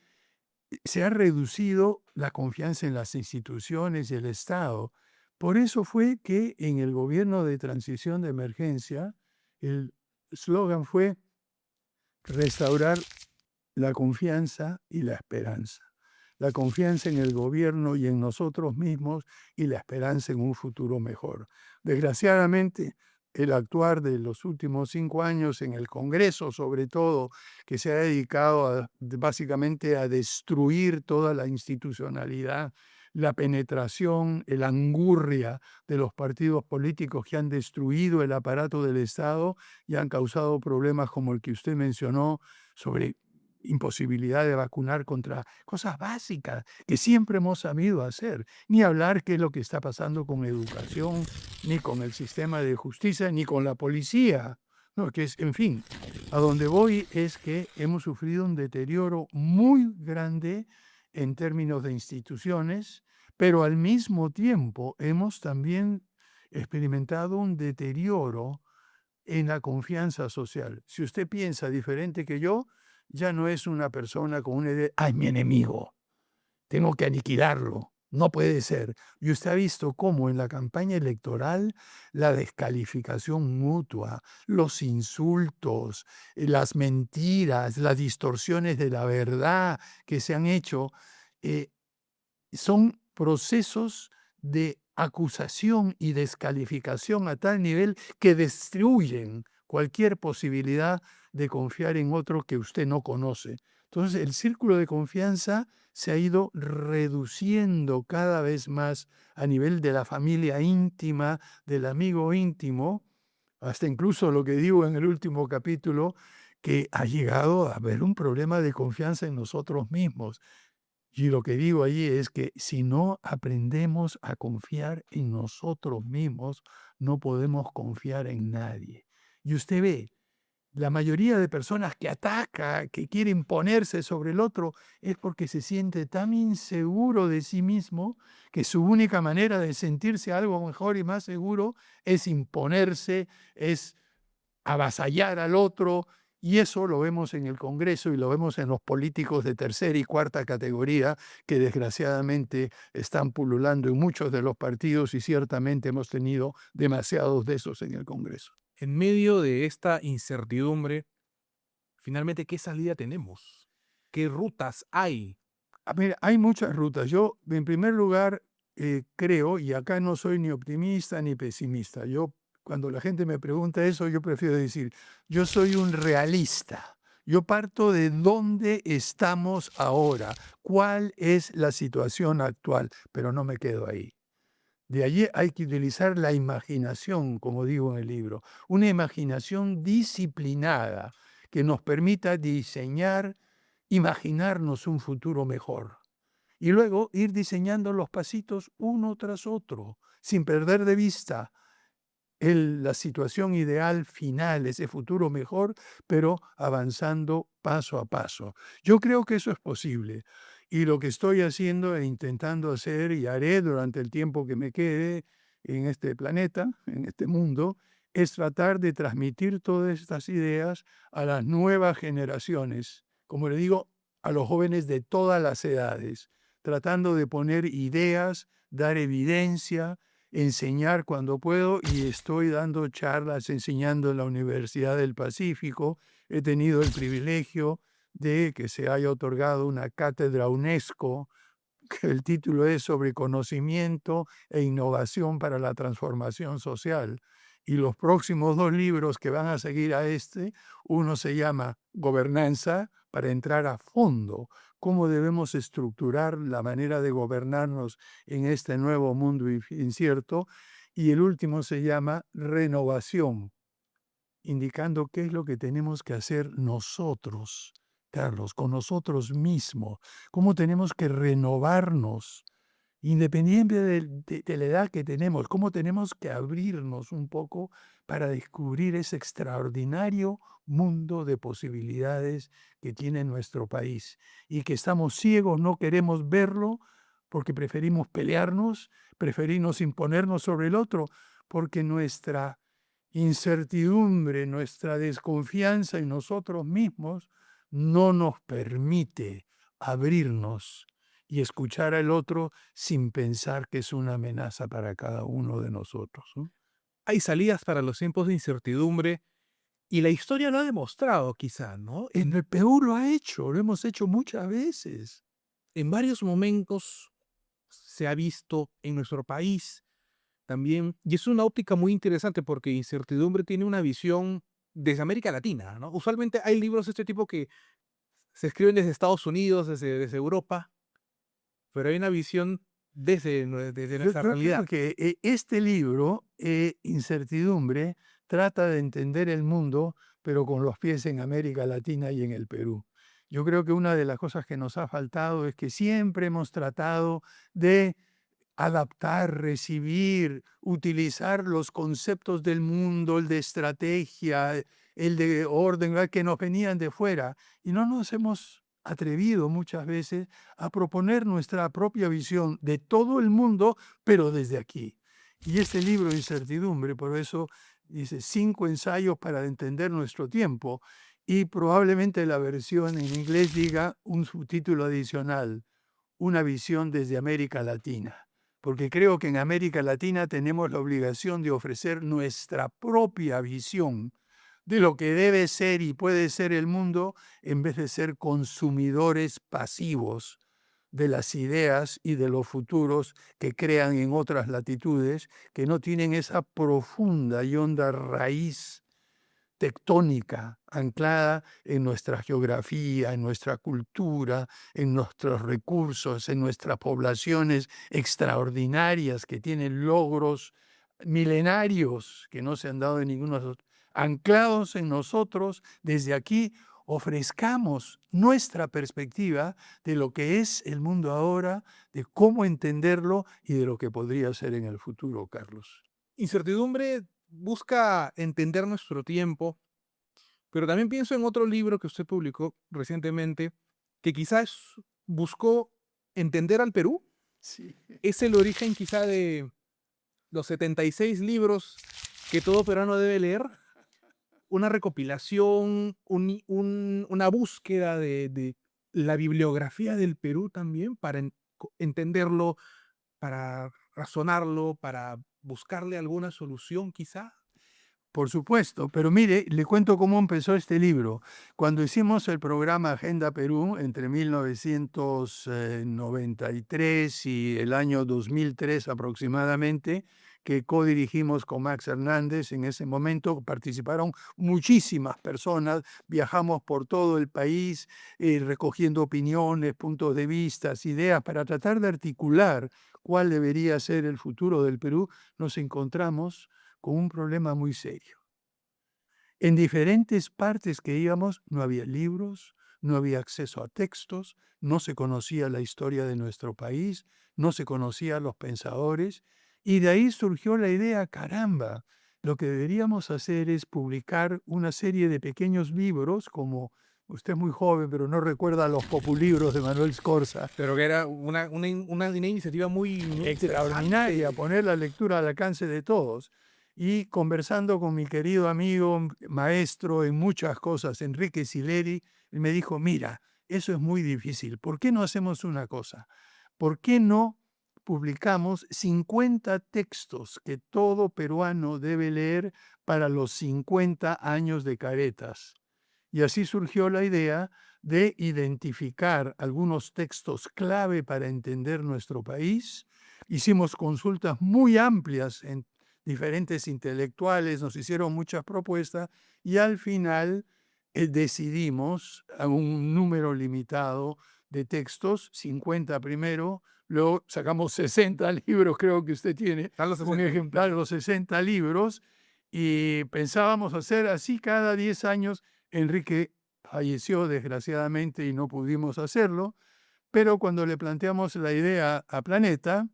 se ha reducido la confianza en las instituciones y el Estado. Por eso fue que en el gobierno de transición de emergencia, el eslogan fue restaurar la confianza y la esperanza. La confianza en el gobierno y en nosotros mismos y la esperanza en un futuro mejor. Desgraciadamente, el actuar de los últimos 5 años en el Congreso, sobre todo, que se ha dedicado básicamente a destruir toda la institucionalidad, la penetración, la angurria de los partidos políticos que han destruido el aparato del Estado y han causado problemas como el que usted mencionó sobre imposibilidad de vacunar contra cosas básicas que siempre hemos sabido hacer, ni hablar qué es lo que está pasando con educación, ni con el sistema de justicia, ni con la policía. No, que es, en fin, a donde voy es que hemos sufrido un deterioro muy grande en términos de instituciones, pero al mismo tiempo hemos también experimentado un deterioro en la confianza social. Si usted piensa diferente que yo, ya no es una persona con una idea, ¡ay, mi enemigo! Tengo que aniquilarlo. No puede ser. Y usted ha visto cómo en la campaña electoral la descalificación mutua, los insultos, las mentiras, las distorsiones de la verdad que se han hecho, eh, son procesos de acusación y descalificación a tal nivel que destruyen cualquier posibilidad de confiar en otro que usted no conoce. Entonces, el círculo de confianza se ha ido reduciendo cada vez más a nivel de la familia íntima, del amigo íntimo, Hasta incluso lo que digo en el último capítulo, que ha llegado a haber un problema de confianza en nosotros mismos. Y lo que digo allí es que si no aprendemos a confiar en nosotros mismos, no podemos confiar en nadie. Y usted ve, la mayoría de personas que ataca, que quiere imponerse sobre el otro, es porque se siente tan inseguro de sí mismo que su única manera de sentirse algo mejor y más seguro es imponerse, es avasallar al otro, y eso lo vemos en el Congreso y lo vemos en los políticos de tercera y cuarta categoría que desgraciadamente están pululando en muchos de los partidos y ciertamente hemos tenido demasiados de esos en el Congreso. En medio de esta incertidumbre, finalmente, ¿qué salida tenemos? ¿Qué rutas hay? A ver, hay muchas rutas. Yo, en primer lugar, creo, y acá no soy ni optimista ni pesimista. Yo, cuando la gente me pregunta eso, yo prefiero decir, yo soy un realista. Yo parto de dónde estamos ahora, cuál es la situación actual, pero no me quedo ahí. De allí hay que utilizar la imaginación, como digo en el libro, una imaginación disciplinada que nos permita diseñar, imaginarnos un futuro mejor. Y luego ir diseñando los pasitos uno tras otro, sin perder de vista la situación ideal final, ese futuro mejor, pero avanzando paso a paso. Yo creo que eso es posible. Y lo que estoy haciendo e intentando hacer y haré durante el tiempo que me quede en este planeta, en este mundo, es tratar de transmitir todas estas ideas a las nuevas generaciones, como le digo, a los jóvenes de todas las edades, tratando de poner ideas, dar evidencia, enseñar cuando puedo, y estoy dando charlas enseñando en la Universidad del Pacífico. He tenido el privilegio de que se haya otorgado una cátedra UNESCO, que el título es sobre conocimiento e innovación para la transformación social. Y los próximos 2 libros que van a seguir a este, uno se llama Gobernanza, para entrar a fondo, cómo debemos estructurar la manera de gobernarnos en este nuevo mundo incierto, y el último se llama Renovación, indicando qué es lo que tenemos que hacer nosotros, Carlos, con nosotros mismos, cómo tenemos que renovarnos, independiente de la edad que tenemos, cómo tenemos que abrirnos un poco para descubrir ese extraordinario mundo de posibilidades que tiene nuestro país y que estamos ciegos, no queremos verlo porque preferimos pelearnos, preferimos imponernos sobre el otro, porque nuestra incertidumbre, nuestra desconfianza en nosotros mismos no nos permite abrirnos y escuchar al otro sin pensar que es una amenaza para cada uno de nosotros, ¿no? Hay salidas para los tiempos de incertidumbre y la historia lo ha demostrado quizá, ¿no? En el Perú lo ha hecho, lo hemos hecho muchas veces. En varios momentos se ha visto en nuestro país también, y es una óptica muy interesante porque incertidumbre tiene una visión desde América Latina, ¿no? Usualmente hay libros de este tipo que se escriben desde Estados Unidos, desde Europa, pero hay una visión desde nuestra Yo creo realidad. que este libro, Incertidumbre, trata de entender el mundo, pero con los pies en América Latina y en el Perú. Yo creo que una de las cosas que nos ha faltado es que siempre hemos tratado de adaptar, recibir, utilizar los conceptos del mundo, el de estrategia, el de orden, ¿verdad?, que nos venían de fuera, y no nos hemos atrevido muchas veces a proponer nuestra propia visión de todo el mundo, pero desde aquí. Y este libro, Incertidumbre, por eso dice 5 ensayos para entender nuestro tiempo, y probablemente la versión en inglés diga un subtítulo adicional, una visión desde América Latina, porque creo que en América Latina tenemos la obligación de ofrecer nuestra propia visión de lo que debe ser y puede ser el mundo, en vez de ser consumidores pasivos de las ideas y de los futuros que crean en otras latitudes, que no tienen esa profunda y honda raíz tectónica anclada en nuestra geografía, en nuestra cultura, en nuestros recursos, en nuestras poblaciones extraordinarias que tienen logros milenarios que no se han dado en ninguno de nosotros, anclados en nosotros, desde aquí ofrezcamos nuestra perspectiva de lo que es el mundo ahora, de cómo entenderlo y de lo que podría ser en el futuro, Carlos. Incertidumbre busca entender nuestro tiempo, pero también pienso en otro libro que usted publicó recientemente, que quizás buscó entender al Perú. Sí. Es el origen quizá de los 76 libros que todo peruano debe leer. Una recopilación, una búsqueda de la bibliografía del Perú también para entenderlo, para razonarlo, para buscarle alguna solución quizá. Por supuesto, pero mire, le cuento cómo empezó este libro. Cuando hicimos el programa Agenda Perú entre 1993 y el año 2003 aproximadamente, que codirigimos con Max Hernández, en ese momento participaron muchísimas personas, viajamos por todo el país recogiendo opiniones, puntos de vista, ideas para tratar de articular cuál debería ser el futuro del Perú. Nos encontramos con un problema muy serio. En diferentes partes que íbamos no había libros, no había acceso a textos, no se conocía la historia de nuestro país, no se conocía a los pensadores, y de ahí surgió la idea, caramba, lo que deberíamos hacer es publicar una serie de pequeños libros, como usted es muy joven, pero no recuerda los populibros de Manuel Scorza, Pero que era una iniciativa muy extraordinaria, interesante. poner la lectura al alcance de todos. Y conversando con mi querido amigo, maestro en muchas cosas, Enrique Sileri, él me dijo, mira, eso es muy difícil, ¿por qué no hacemos una cosa? ¿Por qué no publicamos 50 textos que todo peruano debe leer para los 50 años de Caretas? Y así surgió la idea de identificar algunos textos clave para entender nuestro país. Hicimos consultas muy amplias en diferentes intelectuales, nos hicieron muchas propuestas y al final decidimos a un número limitado de textos, 50 primero, luego sacamos 60 libros, creo que usted tiene Están los un 60. ejemplar de los 60 libros, y pensábamos hacer así cada 10 años. Enrique falleció desgraciadamente y no pudimos hacerlo, pero cuando le planteamos la idea a Planeta,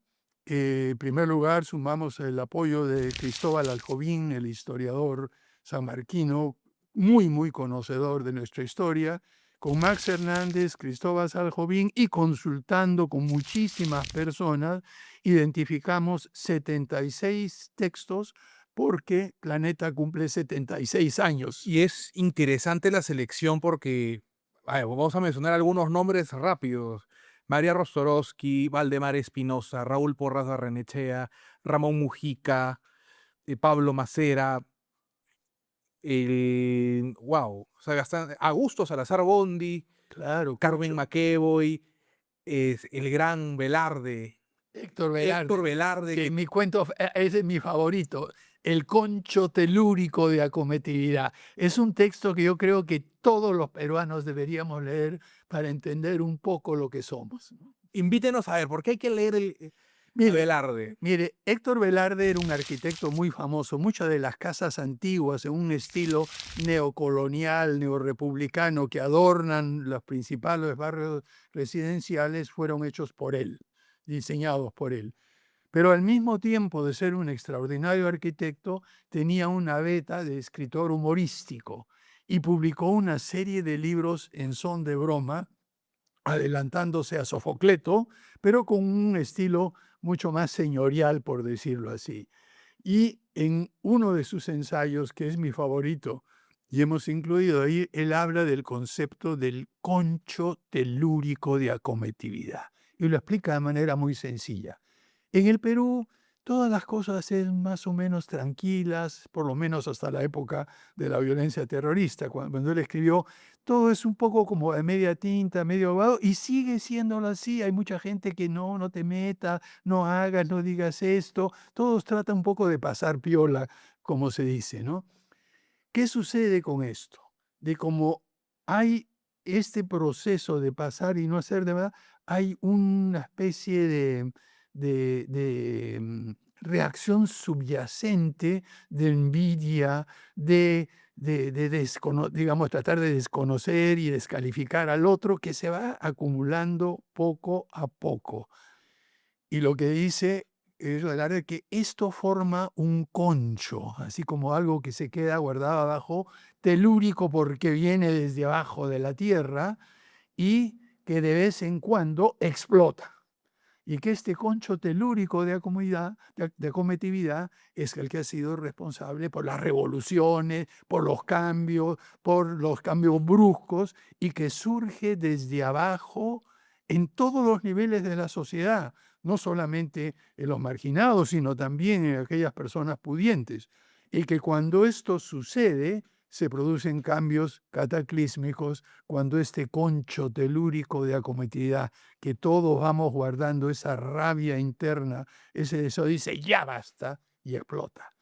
en primer lugar sumamos el apoyo de Cristóbal Aljobín, el historiador sanmarquino, muy conocedor de nuestra historia, con Max Hernández, Cristóbal Aljobín, y consultando con muchísimas personas, identificamos 76 textos porque Planeta cumple 76 años. Y es interesante la selección porque, vamos a mencionar algunos nombres rápidos. María Rostorowski, Valdemar Espinosa, Raúl Porras Barrenechea, Ramón Mujica, Pablo Macera, o sea, Augusto Salazar Bondi, Claro, Carmen Concho. McEvoy, el gran Velarde, Héctor Velarde, Héctor Velarde, que que mi cuento, ese es mi favorito, El concho telúrico de acometividad. Es un texto que yo creo que todos los peruanos deberíamos leer para entender un poco lo que somos, ¿no? invítenos a ver, ¿por qué hay que leer a Mire, Velarde? mire, Héctor Velarde era un arquitecto muy famoso. Muchas de las casas antiguas en un estilo neocolonial, neorepublicano, que adornan los principales barrios residenciales fueron hechos por él, diseñados por él. Pero al mismo tiempo de ser un extraordinario arquitecto, tenía una beta de escritor humorístico y publicó una serie de libros en son de broma, adelantándose a Sofocleto, pero con un estilo mucho más señorial, por decirlo así. Y en uno de sus ensayos, que es mi favorito, y hemos incluido ahí, él habla del concepto del concho telúrico de acometividad. Y lo explica de manera muy sencilla. En el Perú, todas las cosas eran más o menos tranquilas, por lo menos hasta la época de la violencia terrorista. Cuando él escribió, todo es un poco como de media tinta, medio ahogado, y sigue siéndolo así. Hay mucha gente que no te metas, no hagas, no digas esto. Todos tratan un poco de pasar piola, como se dice, ¿no? ¿Qué sucede con esto? De cómo hay este proceso de pasar y no hacer de verdad, hay una especie de reacción subyacente de envidia, digamos, tratar de desconocer y descalificar al otro que se va acumulando poco a poco. Y lo que dice es de que esto forma un concho, así como algo que se queda guardado abajo, telúrico porque viene desde abajo de la tierra y que de vez en cuando explota. Y que este concho telúrico de acometividad es el que ha sido responsable por las revoluciones, por los cambios bruscos, y que surge desde abajo en todos los niveles de la sociedad, no solamente en los marginados, sino también en aquellas personas pudientes. Y que cuando esto sucede, se producen cambios cataclísmicos, cuando este concho telúrico de acometividad que todos vamos guardando, esa rabia interna, ese deseo, dice, ya basta, y explota.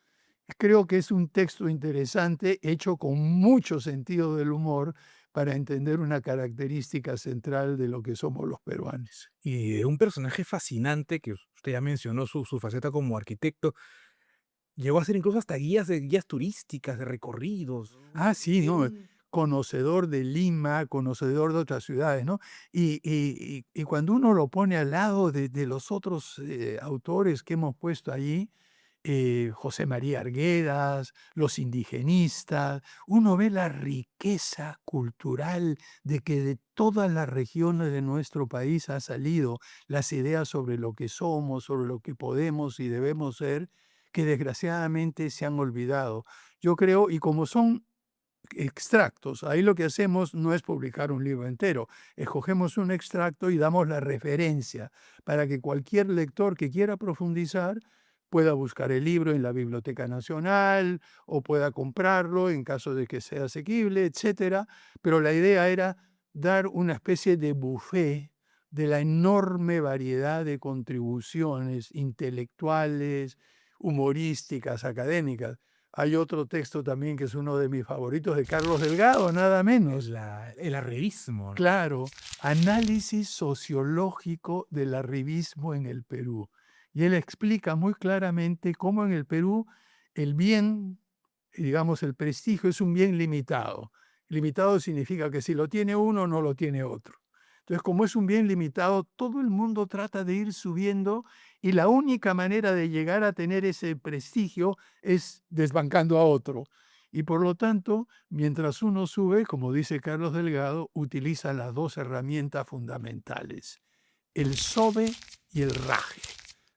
Creo que es un texto interesante, hecho con mucho sentido del humor, para entender una característica central de lo que somos los peruanos. Y de un personaje fascinante, que usted ya mencionó su faceta como arquitecto, llegó a ser incluso hasta guías turísticas, de recorridos. Ah, sí, De ¿no? un Conocedor de Lima, conocedor de otras ciudades, ¿no? Y cuando uno lo pone al lado de los otros autores que hemos puesto allí, José María Arguedas, los indigenistas, uno ve la riqueza cultural de que de todas las regiones de nuestro país ha salido las ideas sobre lo que somos, sobre lo que podemos y debemos ser, que desgraciadamente se han olvidado. Yo creo, y como son extractos, ahí lo que hacemos no es publicar un libro entero, escogemos un extracto y damos la referencia para que cualquier lector que quiera profundizar pueda buscar el libro en la Biblioteca Nacional o pueda comprarlo en caso de que sea asequible, etcétera. Pero la idea era dar una especie de buffet de la enorme variedad de contribuciones intelectuales, humorísticas, académicas. Hay otro texto también que es uno de mis favoritos, de Carlos Delgado, nada menos. el arribismo, ¿no? Claro, análisis sociológico del arribismo en el Perú. Y él explica muy claramente cómo en el Perú el bien, digamos, el prestigio es un bien limitado. Limitado significa que si lo tiene uno, no lo tiene otro. Entonces, como es un bien limitado, todo el mundo trata de ir subiendo y la única manera de llegar a tener ese prestigio es desbancando a otro. Y por lo tanto, mientras uno sube, como dice Carlos Delgado, utiliza las dos herramientas fundamentales, el sobe y el raje.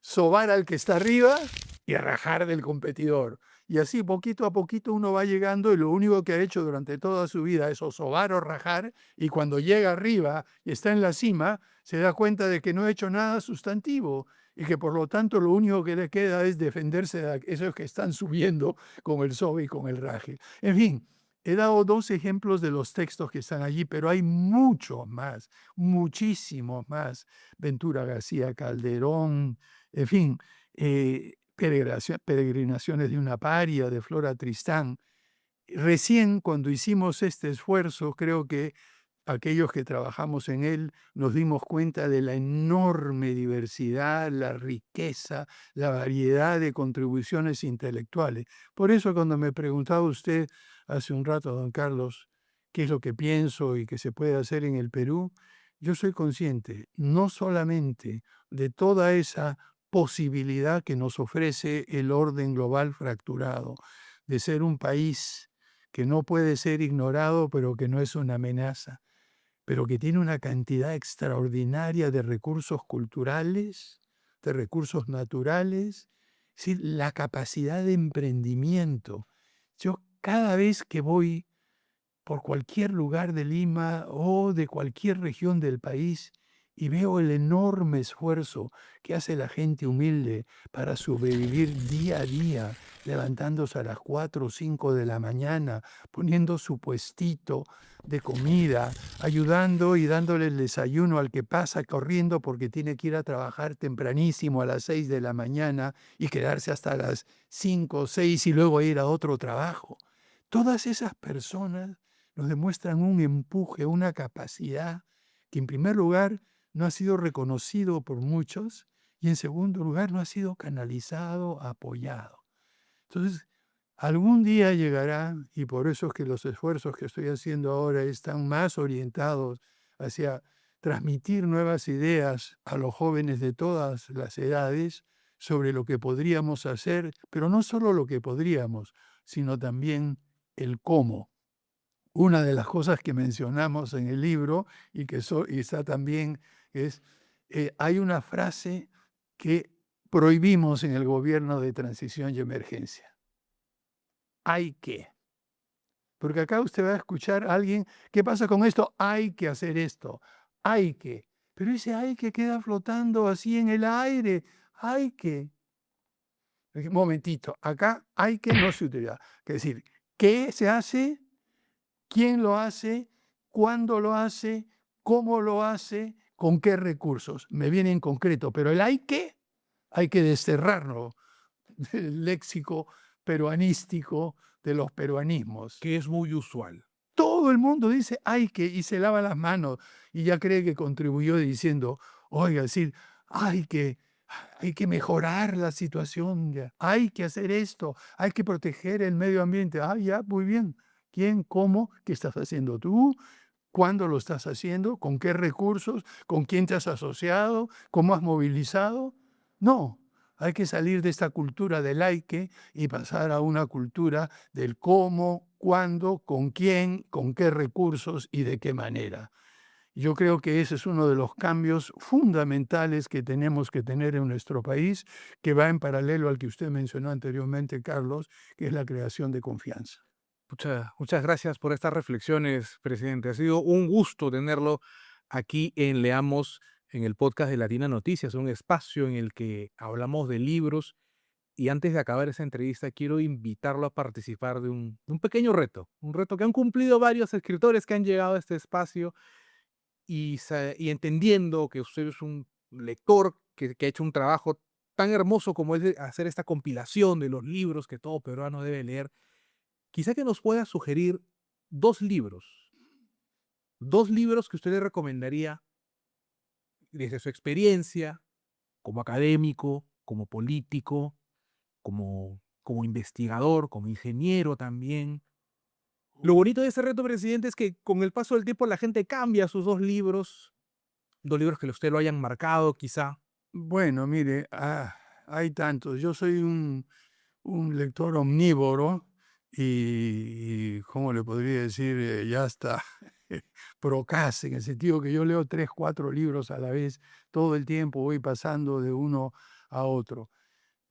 Sobar al que está arriba y rajar del competidor. Y así poquito a poquito uno va llegando y lo único que ha hecho durante toda su vida es o sobar o rajar, y cuando llega arriba y está en la cima, se da cuenta de que no ha hecho nada sustantivo y que por lo tanto lo único que le queda es defenderse de esos que están subiendo con el sobe y con el raje. En fin, he dado dos ejemplos de los textos que están allí, pero hay muchos más, muchísimos más. Ventura García Calderón, en fin, peregrinaciones de una paria, de Flora Tristán. Recién cuando hicimos este esfuerzo, creo que aquellos que trabajamos en él nos dimos cuenta de la enorme diversidad, la riqueza, la variedad de contribuciones intelectuales. Por eso cuando me preguntaba usted hace un rato, don Carlos, qué es lo que pienso y qué se puede hacer en el Perú, yo soy consciente no solamente de toda esa posibilidad que nos ofrece el orden global fracturado, de ser un país que no puede ser ignorado, pero que no es una amenaza, pero que tiene una cantidad extraordinaria de recursos culturales, de recursos naturales, es decir, la capacidad de emprendimiento. Yo cada vez que voy por cualquier lugar de Lima o de cualquier región del país y veo el enorme esfuerzo que hace la gente humilde para sobrevivir día a día, levantándose a las 4 o 5 de la mañana, poniendo su puestito de comida, ayudando y dándole el desayuno al que pasa corriendo porque tiene que ir a trabajar tempranísimo a las 6 de la mañana y quedarse hasta las 5 o 6 y luego ir a otro trabajo. Todas esas personas nos demuestran un empuje, una capacidad que en primer lugar no ha sido reconocido por muchos y en segundo lugar no ha sido canalizado, apoyado. Entonces, algún día llegará, y por eso es que los esfuerzos que estoy haciendo ahora están más orientados hacia transmitir nuevas ideas a los jóvenes de todas las edades sobre lo que podríamos hacer, pero no solo lo que podríamos, sino también el cómo. Una de las cosas que mencionamos en el libro y que y está también es, hay una frase que prohibimos en el gobierno de transición y emergencia. Hay que. Porque acá usted va a escuchar a alguien, ¿qué pasa con esto? Hay que hacer esto. Hay que. Pero ese hay que queda flotando así en el aire. Hay que. Un momentito, acá hay que no se utiliza. Es decir, ¿qué se hace? ¿Quién lo hace? ¿Cuándo lo hace? ¿Cómo lo hace? ¿Con qué recursos? Me viene en concreto, pero el hay que desterrarlo del léxico peruanístico de los peruanismos. Que es muy usual. Todo el mundo dice hay que y se lava las manos y ya cree que contribuyó diciendo, oiga, decir, hay que, hay que mejorar la situación, ya, hay que hacer esto, hay que proteger el medio ambiente. Ah, ya, muy bien. ¿Quién, cómo, qué estás haciendo tú? ¿Cuándo lo estás haciendo? ¿Con qué recursos? ¿Con quién te has asociado? ¿Cómo has movilizado? No, hay que salir de esta cultura del hay que y pasar a una cultura del cómo, cuándo, con quién, con qué recursos y de qué manera. Yo creo que ese es uno de los cambios fundamentales que tenemos que tener en nuestro país, que va en paralelo al que usted mencionó anteriormente, Carlos, que es la creación de confianza. Muchas gracias por estas reflexiones, presidente. Ha sido un gusto tenerlo aquí en Leamos, en el podcast de Latina Noticias, un espacio en el que hablamos de libros. Y antes de acabar esa entrevista, quiero invitarlo a participar de un pequeño reto, un reto que han cumplido varios escritores que han llegado a este espacio y entendiendo que usted es un lector que ha hecho un trabajo tan hermoso como es de hacer esta compilación de los libros que todo peruano debe leer. Quizá que nos pueda sugerir 2 libros, 2 libros que usted le recomendaría desde su experiencia como académico, como político, como investigador, como ingeniero también. Lo bonito de ese reto, presidente, es que con el paso del tiempo la gente cambia sus 2 libros que a usted lo hayan marcado quizá. Bueno, mire, hay tantos. Yo soy un lector omnívoro y, ¿cómo le podría decir? Ya está procaz, en el sentido que yo leo 3, 4 libros a la vez, todo el tiempo voy pasando de uno a otro.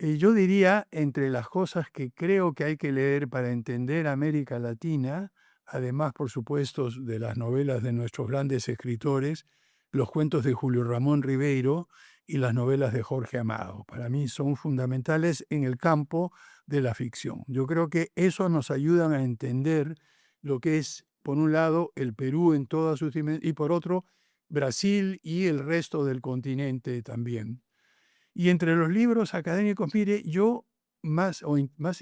Yo diría, entre las cosas que creo que hay que leer para entender América Latina, además, por supuesto, de las novelas de nuestros grandes escritores, los cuentos de Julio Ramón Ribeiro y las novelas de Jorge Amado. Para mí son fundamentales en el campo de la ficción. Yo creo que eso nos ayudan a entender lo que es, por un lado, el Perú en todas sus dimensiones y por otro, Brasil y el resto del continente también. Y entre los libros académicos, mire, yo más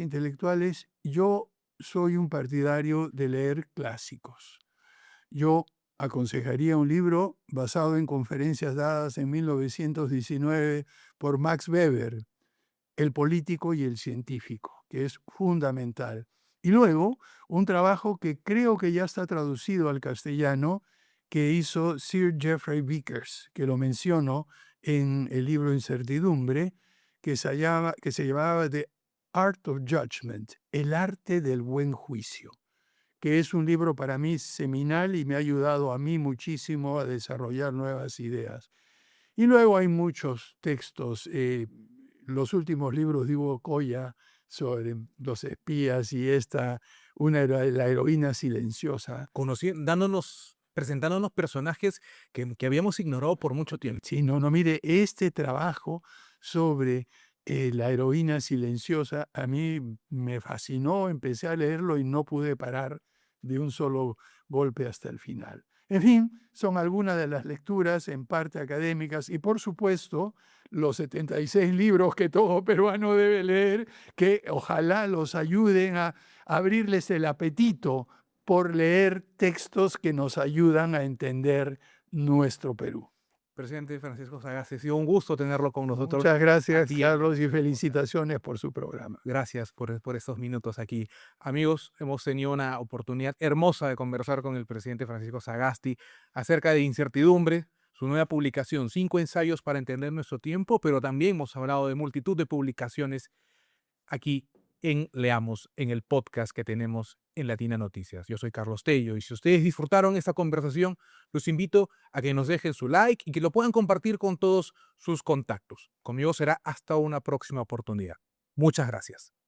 intelectuales, yo soy un partidario de leer clásicos. Yo aconsejaría un libro basado en conferencias dadas en 1919 por Max Weber, El político y el científico, que es fundamental. Y luego, un trabajo que creo que ya está traducido al castellano, que hizo Sir Jeffrey Vickers, que lo menciono en el libro Incertidumbre, que se llamaba The Art of Judgment, el arte del buen juicio, que es un libro para mí seminal y me ha ayudado a mí muchísimo a desarrollar nuevas ideas. Y luego hay muchos textos, los últimos libros de Hugo Coya sobre los espías y la heroína silenciosa. Presentándonos personajes que habíamos ignorado por mucho tiempo. Sí, no, no, mire, este trabajo sobre la heroína silenciosa a mí me fascinó, empecé a leerlo y no pude parar de un solo golpe hasta el final. En fin, son algunas de las lecturas en parte académicas y por supuesto los 76 libros que todo peruano debe leer, que ojalá los ayuden a abrirles el apetito por leer textos que nos ayudan a entender nuestro Perú. Presidente Francisco Sagasti, ha sido un gusto tenerlo con nosotros. Muchas gracias, Aquí. Carlos, y felicitaciones por su programa. Gracias por estos minutos aquí. Amigos, hemos tenido una oportunidad hermosa de conversar con el presidente Francisco Sagasti acerca de incertidumbre, su nueva publicación, 5 ensayos para entender nuestro tiempo, pero también hemos hablado de multitud de publicaciones aquí en Leamos, en el podcast que tenemos en Latina Noticias. Yo soy Carlos Tello y si ustedes disfrutaron esta conversación, los invito a que nos dejen su like y que lo puedan compartir con todos sus contactos. Conmigo será hasta una próxima oportunidad. Muchas gracias.